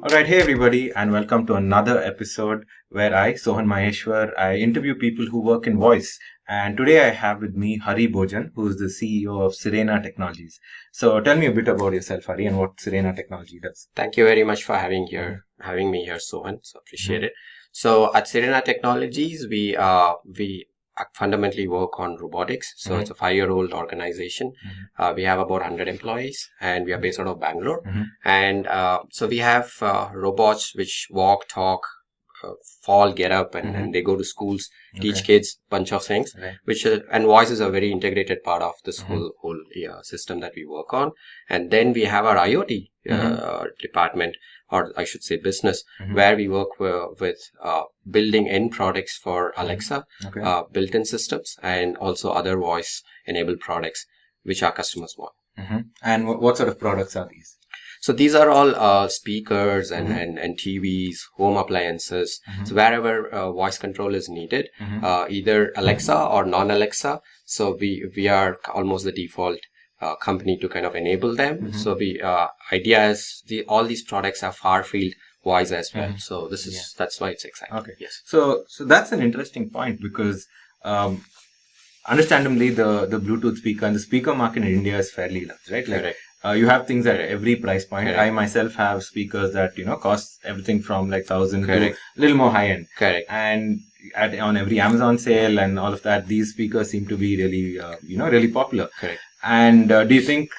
Alright, hey everybody, and welcome to another episode where I, Sohan Maheshwar, I interview people who work in voice. And today I have with me Hari Bojan, who is the CEO of Sirena Technologies. So tell me a bit about yourself, Hari, and what Sirena Technology does. Thank you very much for having me here, Sohan. So appreciate it. So at Sirena Technologies, we fundamentally work on robotics. So it's a 5-year-old organization. We have about 100 employees and we are based out of Bangalore. And so we have robots which walk, talk, fall, get up, and they go to schools, teach kids bunch of things, and voice is a very integrated part of this whole system that we work on. And then we have our IoT department, or I should say business, where we work with building end products for Alexa, built-in systems, and also other voice-enabled products which our customers want. And what sort of products are these? So these are all speakers and TVs, home appliances. So wherever voice control is needed, either Alexa or non-Alexa. So we are almost the default company to kind of enable them. So the idea is all these products have far field voice as well. So that's why it's exciting. Okay. Yes. So that's an interesting point because understandably the Bluetooth speaker and the speaker market in India is fairly large, right? Like, you have things at every price point. I myself have speakers that, cost everything from like 1,000 to a little more high end. And on every Amazon sale and all of that, these speakers seem to be really, really popular. And do you think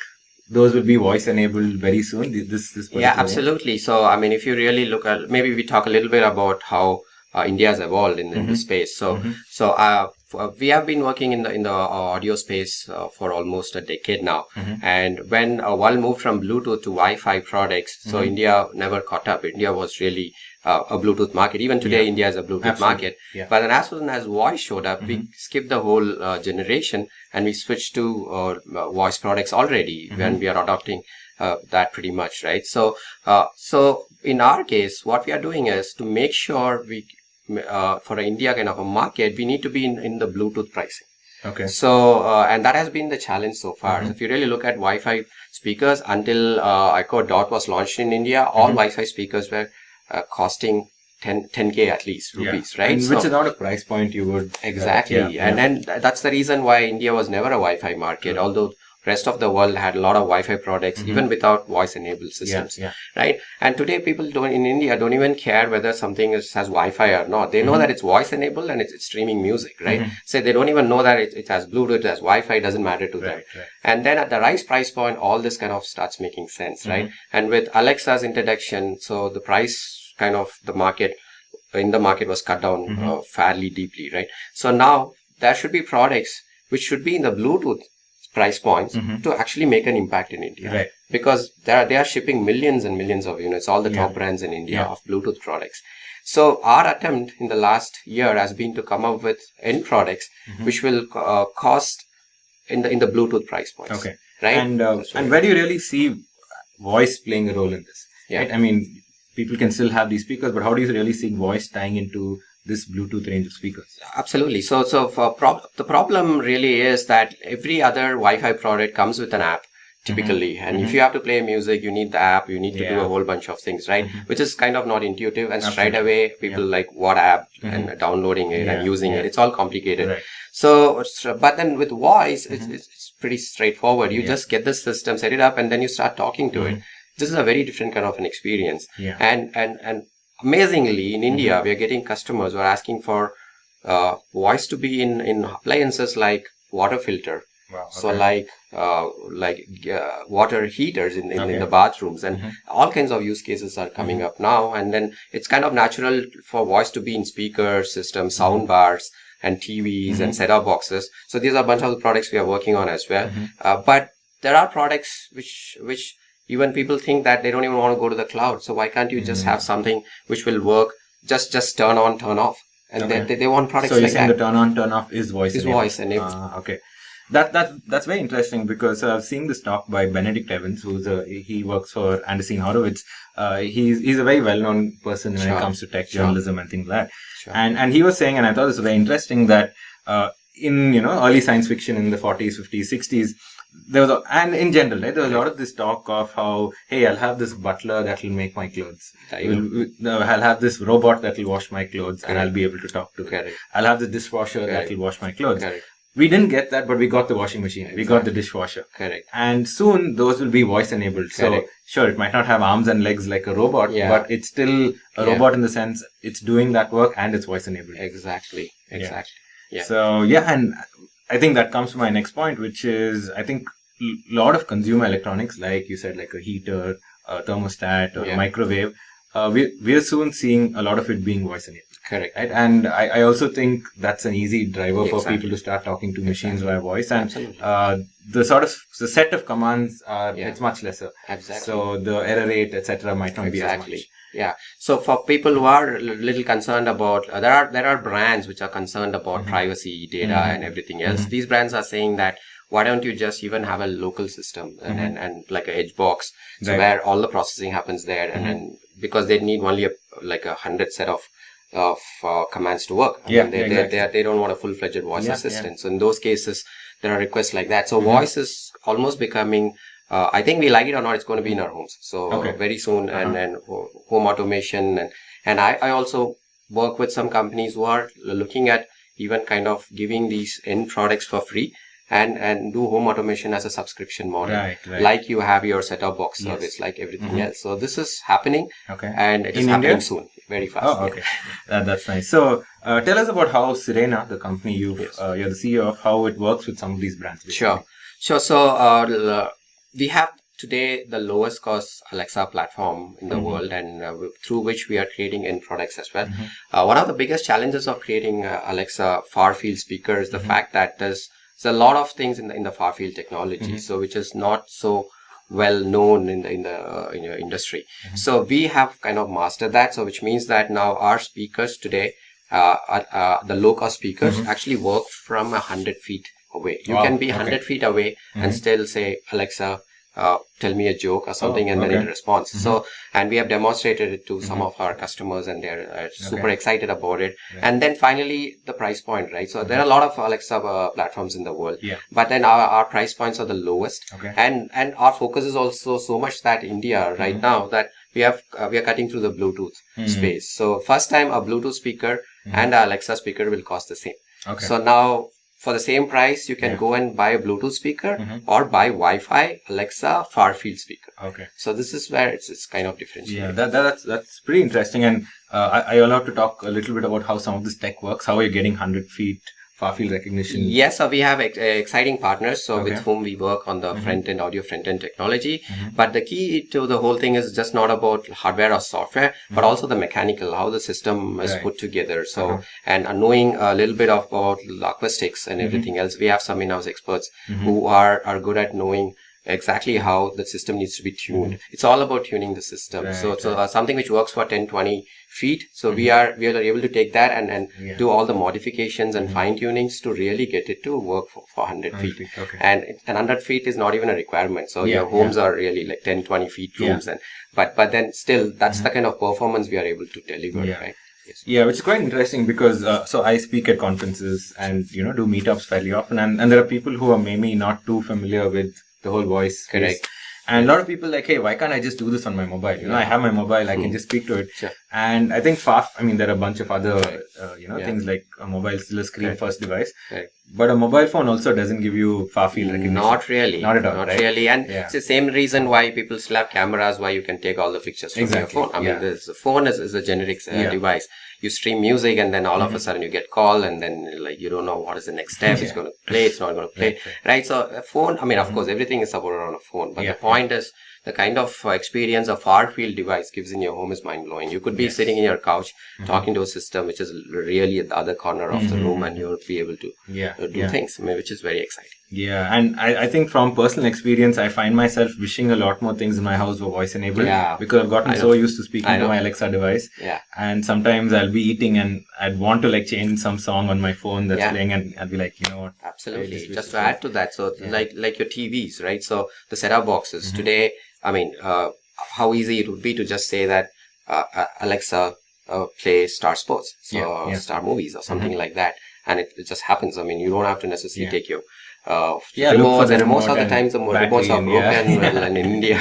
those will be voice enabled very soon? Yeah, absolutely. So, I mean, if you really look at, maybe we talk a little bit about how India has evolved in this space. So we have been working in the audio space for almost a decade now. And when world moved from Bluetooth to Wi-Fi products, so India never caught up. India was really a Bluetooth market. Even today, India is a Bluetooth market. But then as soon as voice showed up, we skipped the whole generation and we switched to voice products already when we are adopting that pretty much, right? So in our case, what we are doing is to make sure for India kind of a market, we need to be in the Bluetooth pricing. So, and that has been the challenge so far. So if you really look at Wi-Fi speakers, until Echo Dot was launched in India, all Wi-Fi speakers were costing 10K at least rupees, right? And which is not a price point you would... Exactly. And then that's the reason why India was never a Wi-Fi market, although rest of the world had a lot of Wi-Fi products, even without voice-enabled systems, right? And today people in India don't even care whether something has Wi-Fi or not. They know that it's voice-enabled and it's streaming music, right? So they don't even know that it has Bluetooth, it has Wi-Fi, it doesn't matter to them. And then at the right price point, all this kind of starts making sense, right? And with Alexa's introduction, so the price kind of the market was cut down fairly deeply, right? So now there should be products which should be in the Bluetooth price points to actually make an impact in India, because they are shipping millions and millions of units, all the top brands in India of Bluetooth products. So our attempt in the last year has been to come up with end products which will cost in the Bluetooth price points. Right? And where do you really see voice playing a role in this? Right? I mean, people can still have these speakers, but how do you really see voice tying into this Bluetooth range of speakers? Absolutely. So the problem really is that every other Wi-Fi product comes with an app typically. And if you have to play music, you need the app, you need to do a whole bunch of things, right? Which is kind of not intuitive. And straight away, people like what app and downloading it and using it. It's all complicated. So, but then with voice, it's pretty straightforward. You just get the system, set it up, and then you start talking to it. This is a very different kind of an experience. And amazingly, in India, we are getting customers who are asking for voice to be in appliances like water filter. So like water heaters in the bathrooms, and all kinds of use cases are coming up now. And then it's kind of natural for voice to be in speaker systems, sound bars, and TVs and set-top boxes. So these are a bunch of the products we are working on as well. But there are products which even people think that they don't even want to go to the cloud. So why can't you just have something which will work, just turn on, turn off? And they want products like that. So you're saying the turn on, turn off is voice enabled? Is voice enabled. Okay. That's very interesting because I've seen this talk by Benedict Evans, he works for Anderson Horowitz. He's a very well-known person when it comes to tech journalism and things like that. And he was saying, and I thought this was very interesting, that in early science fiction in the 40s, 50s, 60s, and in general, right, there was a lot of this talk of how, hey, I'll have this butler that will make my clothes. I'll have this robot that will wash my clothes, and I'll be able to talk to it. I'll have the dishwasher that will wash my clothes. We didn't get that, but we got the washing machine. We got the dishwasher. And soon those will be voice enabled. So sure, it might not have arms and legs like a robot, but it's still a robot in the sense it's doing that work and it's voice enabled. Exactly. Yeah. So and I think that comes to my next point, which is I think a lot of consumer electronics, like you said, like a heater, a thermostat, or a microwave, we're soon seeing a lot of it being voice enabled. Correct. Right? And I also think that's an easy driver for people to start talking to machines via voice. And the set of commands it's much lesser. Exactly. So the error rate, etc., might not be as much. Yeah. So for people who are a little concerned about, there are brands which are concerned about privacy, data, and everything else. These brands are saying that, why don't you just even have a local system and like a edge box, so where all the processing happens there, and then because they need only 100 set of commands to work. They don't want a full-fledged voice assistant. So in those cases, there are requests like that. So voice is almost becoming, I think we like it or not, it's going to be in our homes. So very soon, and home automation, and I also work with some companies who are looking at even kind of giving these end products for free. And do home automation as a subscription model, like you have your set-top box service, like everything else. So this is happening, and it is happening soon, very fast. Oh, okay, that's nice. So tell us about how Sirena, the company you're the CEO of, how it works with some of these brands. Basically. Sure. So we have today the lowest cost Alexa platform in the world, and through which we are creating end products as well. One of the biggest challenges of creating Alexa far field speaker is the fact that there's a lot of things in the far field technology, so which is not so well known in the industry. So we have kind of mastered that. So which means that now our speakers today, the low cost speakers, actually work from 100 feet away. You can be 100 feet away and still say, Alexa, tell me a joke or something, and then it responds. So, and we have demonstrated it to some of our customers, and they're super excited about it. And then finally, the price point, right? So there are a lot of Alexa platforms in the world, but then our price points are the lowest. And our focus is also so much that India right now that we are cutting through the Bluetooth space. So first time a Bluetooth speaker and a Alexa speaker will cost the same. So now, for the same price, you can go and buy a Bluetooth speaker or buy Wi-Fi Alexa far field speaker. So this is where it's kind of differentiated. Yeah, that's pretty interesting. And I allowed to talk a little bit about how some of this tech works, how you're getting 100 feet far field recognition. Yes, so we have exciting partners, so with whom we work on the front-end audio front-end technology. But the key to the whole thing is just not about hardware or software, but also the mechanical, how the system is put together. So and knowing a little bit about acoustics and everything else, we have some in-house experts who are good at knowing exactly how the system needs to be tuned. It's all about tuning the system. So something which works for 10, 20 feet. So we are able to take that and do all the modifications and fine tunings to really get it to work for 100 feet. And 100 feet is not even a requirement. So your homes are really like 10, 20 feet rooms. And but then still, that's the kind of performance we are able to deliver, right? Yeah, which is quite interesting because so I speak at conferences and do meetups fairly often, and there are people who are maybe not too familiar with the whole voice space. And a lot of people like, hey, why can't I just do this on my mobile? I have my mobile, I can just speak to it. And I think there are a bunch of other, things like a mobile is still a screen first device. But a mobile phone also doesn't give you far field recognition. Not really. Not at all. Not really. And it's the same reason why people still have cameras, why you can take all the pictures from your phone. I mean, the phone is a generic device. You stream music and then all of a sudden you get call and then like you don't know what is the next step. It's going to play, it's not going to play. Right? So a phone, I mean, of course, everything is supported on a phone. But the point is, the kind of experience a far field device gives in your home is mind blowing. You could be sitting in your couch talking to a system which is really at the other corner of the room, and you'll be able to do things, which is very exciting. Yeah, and I think from personal experience, I find myself wishing a lot more things in my house were voice enabled because I've gotten so used to speaking to my Alexa device. And sometimes I'll be eating and I'd want to like change some song on my phone that's playing, and I'll be like, you know what? Absolutely. Just to add to that, so like your TVs, right? So the set-top boxes today, I mean, how easy it would be to just say that Alexa play Star Sports, so Star Movies or something like that. and it just happens. I mean, you don't have to necessarily take your look for the and remote most of the times the remotes are broken well, in India,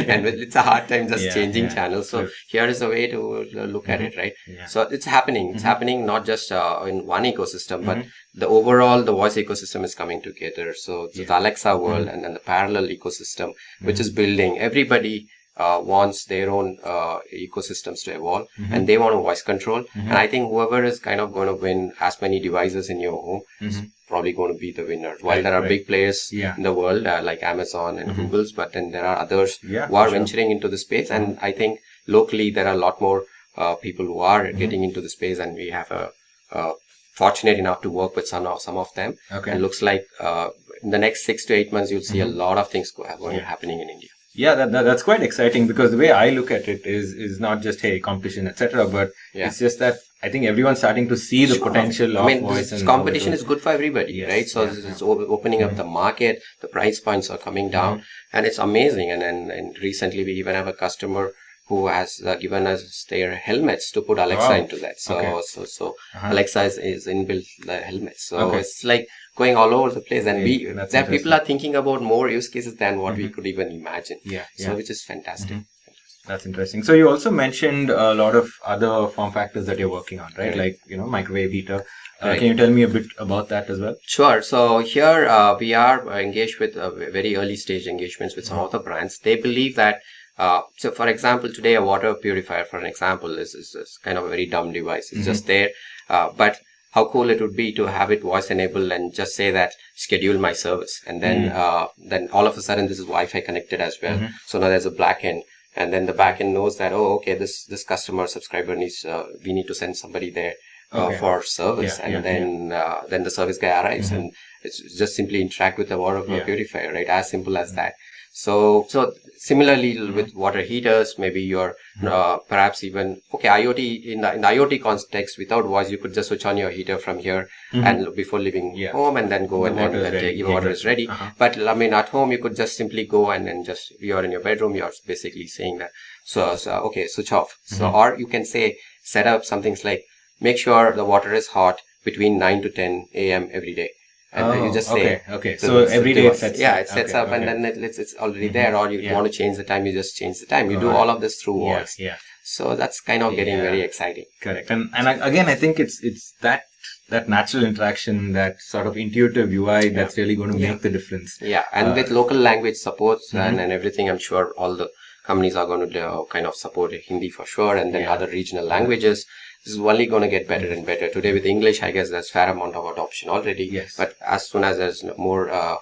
and it's a hard time just changing channels. So here is a way to look at it, right? So it's happening. It's happening not just in one ecosystem, but the overall the voice ecosystem is coming together. So the Alexa world and then the parallel ecosystem, which is building. Everybody wants their own ecosystems to evolve, and they want a voice control. And I think whoever is kind of going to win as many devices in your home is probably going to be the winner. While there are big players in the world like Amazon and Google's, but then there are others who are venturing into the space. And I think locally there are a lot more people who are getting into the space, and we have fortunate enough to work with some of them. And looks like in the next 6 to 8 months you'll see a lot of things happening in India. Yeah, that's quite exciting, because the way I look at it is not just, hey, competition, etc., but it's just that I think everyone's starting to see the potential of voice. This competition is good for everybody, right? So it's opening up the market, the price points are coming down, and it's amazing. And recently we even have a customer who has given us their helmets to put Alexa into that. So Alexa is inbuilt the helmets. So it's like going all over the place, and people are thinking about more use cases than what we could even imagine. So which is fantastic. That's interesting. So you also mentioned a lot of other form factors that you're working on, right? Like, microwave heater. Can you tell me a bit about that as well? Sure. So here we are engaged with very early stage engagements with some of the brands. They believe that so for example, today a water purifier, for an example, is kind of a very dumb device. It's just there. But how cool it would be to have it voice enabled and just say that schedule my service. And then all of a sudden this is Wi-Fi connected as well. So now there's a back end. And then the backend knows that, this customer subscriber needs, we need to send somebody there for service. Then the service guy arrives and it's just simply interact with the water purifier, right? As simple as that. So similarly with water heaters, maybe you're perhaps even IoT in the IoT context without voice, you could just switch on your heater from here and before leaving home, and then go and then your water is ready. But I mean, at home you could just simply go and then just, you're in your bedroom, you're basically saying that switch off. So or you can say set up some things like make sure the water is hot between 9 to 10 a.m. every day. And you just say, so every day it sets up. It sets up and then it's already there. Or you want to change the time, you just change the time. You do all of this through voice. So that's kind of getting very exciting. Correct. And again, I think it's that natural interaction, that sort of intuitive UI that's really going to make the difference. And with local language supports and everything, I'm sure all the companies are going to kind of support Hindi for sure, and then other regional languages. This is only going to get better and better. Today with English, I guess there's fair amount of adoption already. But as soon as there's more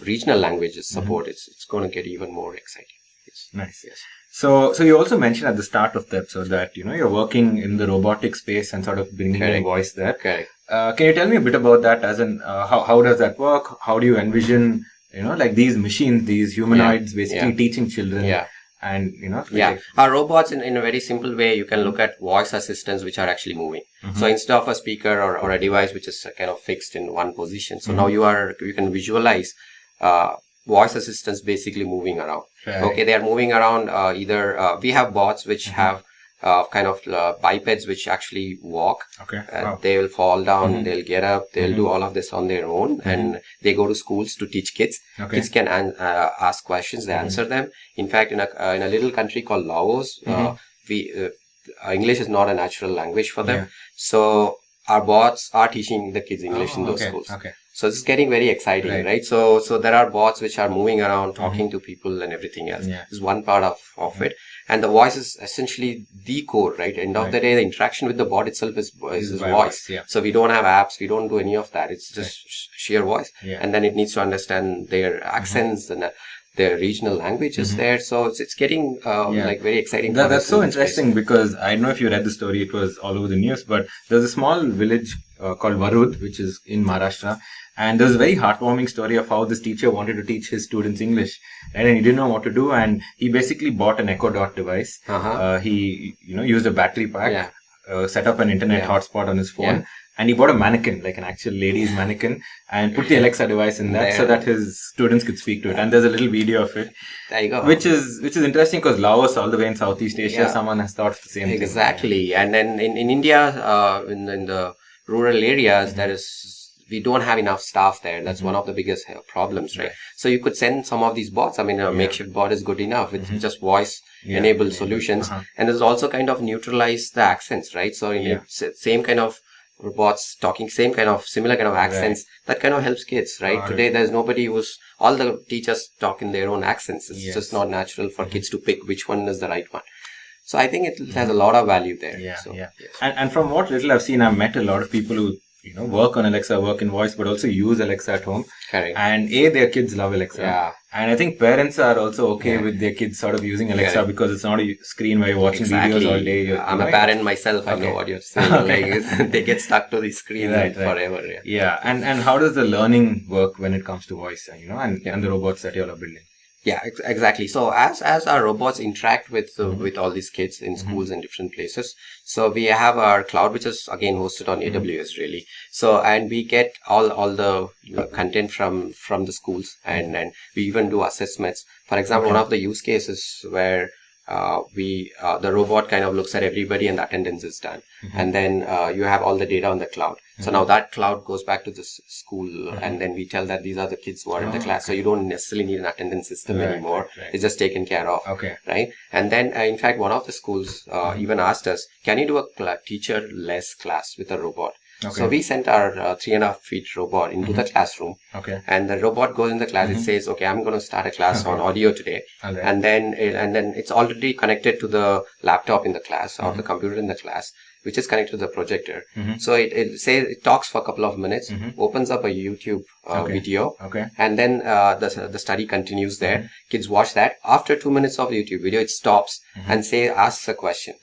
regional languages support, it's going to get even more exciting. Nice. So you also mentioned at the start of the episode that you're working in the robotic space and sort of bringing in voice there. Can you tell me a bit about that? As in, how does that work? How do you envision like these machines, these humanoids, basically teaching children? And our robots in a very simple way, you can look at voice assistants which are actually moving. So instead of a speaker or a device which is kind of fixed in one position, so now you can visualize voice assistants basically moving around. They are moving around. Either we have bots which have kind of bipeds which actually walk. They will fall down, they'll get up, they'll do all of this on their own, and they go to schools to teach kids. Kids can ask questions, they answer them. In fact, in a little country called Laos, English is not a natural language for them. So our bots are teaching the kids English in those schools. So this is getting very exciting, right? So there are bots which are moving around, talking to people and everything else. This is one part of it. And the voice is essentially the core, right? End of the day, the interaction with the bot itself is voice. So we don't have apps, we don't do any of that. It's just sheer voice. And then it needs to understand their accents and their regional languages there. So it's getting like very exciting. That's so interesting because I don't know if you read the story, it was all over the news, but there's a small village called Varud, which is in Maharashtra. And there's a very heartwarming story of how this teacher wanted to teach his students English, and he didn't know what to do. And he basically bought an Echo Dot device. He, used a battery pack, set up an internet hotspot on his phone, and he bought a mannequin, like an actual lady's mannequin, and put the Alexa device in that so that his students could speak to it. And there's a little video of it. There you go. Which is interesting because Laos, all the way in Southeast Asia, someone has thought the same thing. Exactly. And then in India, in the rural areas, we don't have enough staff there. That's one of the biggest problems, right? So you could send some of these bots. I mean, a makeshift bot is good enough with just voice enabled solutions. And there's also kind of neutralize the accents, right? So same kind of robots talking similar kind of accents, that kind of helps kids, right? Today, there's nobody all the teachers talk in their own accents. It's just not natural for kids to pick which one is the right one. So I think it has a lot of value there. Yes. And from what little I've seen, I've met a lot of people who work on Alexa, work in voice, but also use Alexa at home. Correct. And their kids love Alexa. Yeah. And I think parents are also okay with their kids sort of using Alexa because it's not a screen where you're watching videos all day. I'm a parent myself. I know what you're saying. Like they get stuck to the screen forever. Yeah. And how does the learning work when it comes to voice, and the robots that you all are building? Yeah, exactly. So as our robots interact with all these kids in schools and different places, so we have our cloud, which is again hosted on AWS really. So and we get all the content from the schools, and we even do assessments. For example, one of the use cases where the robot kind of looks at everybody and the attendance is done, and then you have all the data on the cloud. So now that cloud goes back to the school, and then we tell that these are the kids who are in the class. So you don't necessarily need an attendance system anymore. It's just taken care of. Right. And then in fact, one of the schools even asked us, can you do a teacher-less class with a robot? So we sent our 3.5 feet robot into the classroom, and the robot goes in the class. It says, "Okay, I'm going to start a class on audio today," and then it's already connected to the laptop in the class or the computer in the class, which is connected to the projector. So it talks for a couple of minutes, opens up a YouTube video, and then the study continues there. Kids watch that. After 2 minutes of YouTube video, it stops and asks a question.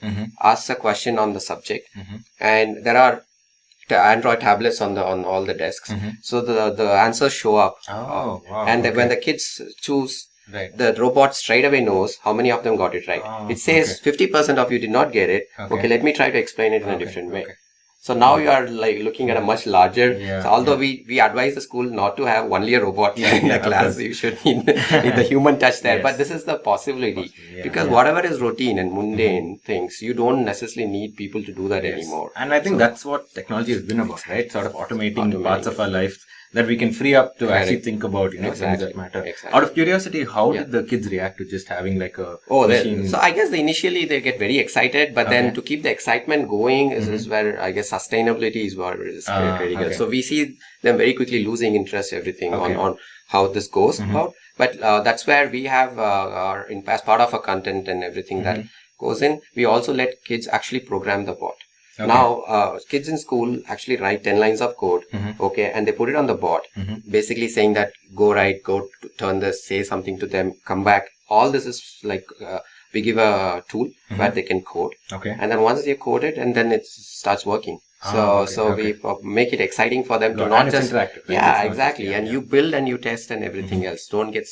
Asks a question on the subject, and there are Android tablets on all the desks. So the answers show up. And when the kids choose, the robot straight away knows how many of them got it right. It says 50% of you did not get it. Okay, let me try to explain it in a different way. So now you are like looking at a much larger. So although we advise the school not to have only a robot in the class, you should need the human touch there. But this is the possibility because whatever is routine and mundane things, you don't necessarily need people to do that anymore. And I think that's what technology has been about, right? Sort of automating parts of our life that we can free up to actually think about, things that matter. Out of curiosity, how did the kids react to just having like a machine? So I guess initially they get very excited, but then to keep the excitement going is where I guess sustainability is where it is critical. So we see them very quickly losing interest, everything on how this goes about. But that's where we have as part of our content and everything that goes in, we also let kids actually program the bot. Now, kids in school actually write 10 lines of code, and they put it on the bot, basically saying that go turn this, say something to them, come back. All this is like, we give a tool where they can code. And then once they code it, and then it starts working. We make it exciting for them to not just... interactive. Yeah, exactly. And you build and you test and everything else. Don't get...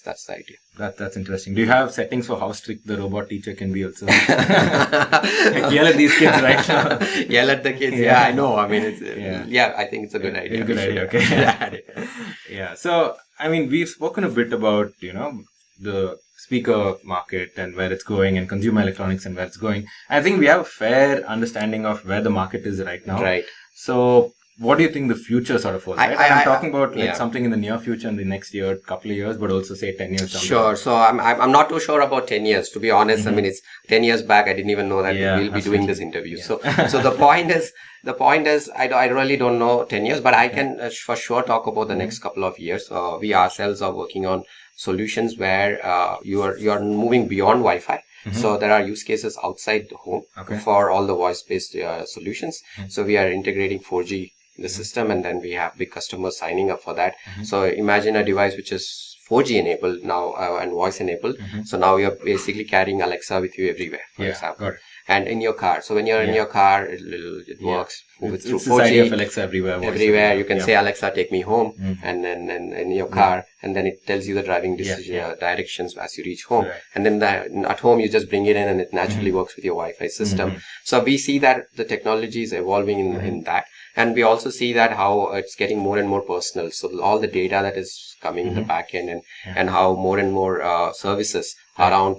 that's the idea. That's interesting. Do you have settings for how strict the robot teacher can be also? Yell at these kids right now. Yell at the kids. Yeah, I know. I mean, I think it's a good idea. Good idea. Okay. So, I mean, we've spoken a bit about, the speaker market and where it's going and consumer electronics and where it's going. I think we have a fair understanding of where the market is right now. Right. So, what do you think the future sort of holds? I'm talking about something in the near future, in the next year, couple of years, but also say 10 years down. Sure. So I'm not too sure about 10 years, to be honest. I mean, it's 10 years back. I didn't even know that we'll be doing this interview. So the point is, I really don't know 10 years, but I can for sure talk about the next couple of years. We ourselves are working on solutions where you are moving beyond Wi-Fi. So there are use cases outside the home for all the voice-based solutions. So we are integrating 4G in the system, and then we have big customers signing up for that. So imagine a device which is 4G enabled now and voice enabled. So now you're basically carrying Alexa with you everywhere, for example. And in your car. So when you're in your car, it works through 4G. Of Alexa everywhere. Everywhere. You can say, Alexa, take me home. And then in your car. And then it tells you the driving directions as you reach home. And then at home, you just bring it in and it naturally works with your Wi-Fi system. So we see that the technology is evolving in that. And we also see that how it's getting more and more personal. So all the data that is coming in the back end and how more and more services around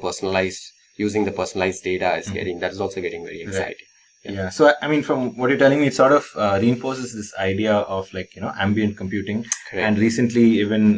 using the personalized data is that is also getting very exciting. Yeah. So, I mean, from what you're telling me, it sort of reinforces this idea of like, ambient computing. Correct. And recently, even,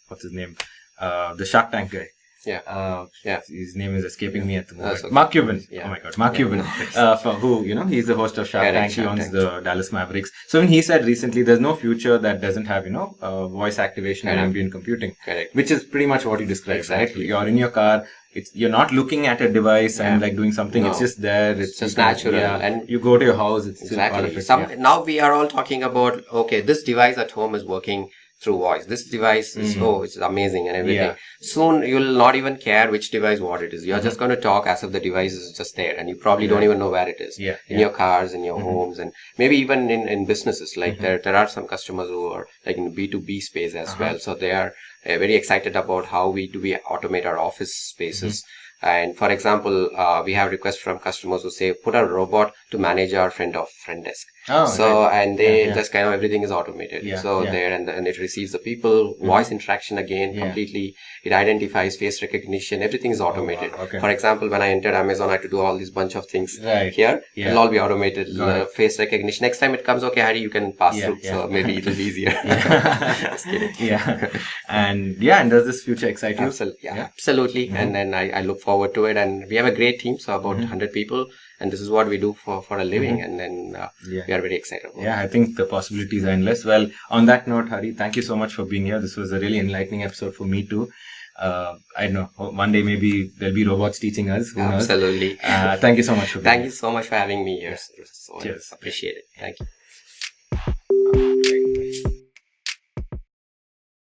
what's his name? The Shark Tank guy. Yeah. His name is escaping me at the moment. Okay. Mark Cuban. Yeah. Oh my God. Mark Cuban. For who, he's the host of Shark Correct, Tank. He Shark owns Tank. the Dallas Mavericks. So when he said recently, there's no future that doesn't have, voice activation and Correct. ambient computing. Correct. Which is pretty much what you described, Exactly. right? You're in your car. You're not looking at a device and Yeah. like doing something. No. It's just there. It's just natural. Yeah. And you go to your house. It's still part of Exactly. it. Now we are all talking about, okay, this device at home is working through voice. This device is, it's amazing and everything. Yeah. Soon you'll not even care which device, what it is. You're just going to talk as if the device is just there, and you probably don't even know where it is. Yeah. In your cars, in your homes, and maybe even in businesses. Like there are some customers who are like in B2B space as well. So they are very excited about how we automate our office spaces. And for example, we have requests from customers who say, put a robot to manage our front desk. Oh, So, right. and they just kind of, everything is automated. Yeah, So yeah. there, and it receives the people, voice interaction again, completely. It identifies face recognition. Everything is automated. wow. Okay. For example, when I entered Amazon, I had to do all these bunch of things Right. here. Yeah. It'll all be automated. Got it. Face recognition. Next time it comes, okay, Harry, you can pass through. Yeah. So maybe it'll be easier. Just kidding. Yeah. And does this future excite you? Absolutely. And then I look forward to it. And we have a great team, so about 100 people. And this is what we do for a living. And then we are very excited about it. Yeah, I think the possibilities are endless. Well, on that note, Hari, thank you so much for being here. This was a really enlightening episode for me too. I don't know, one day maybe there'll be robots teaching us. Who knows? Absolutely. Thank you so much for being Thank here. you so much for having me here. So Cheers. appreciate it. Thank you.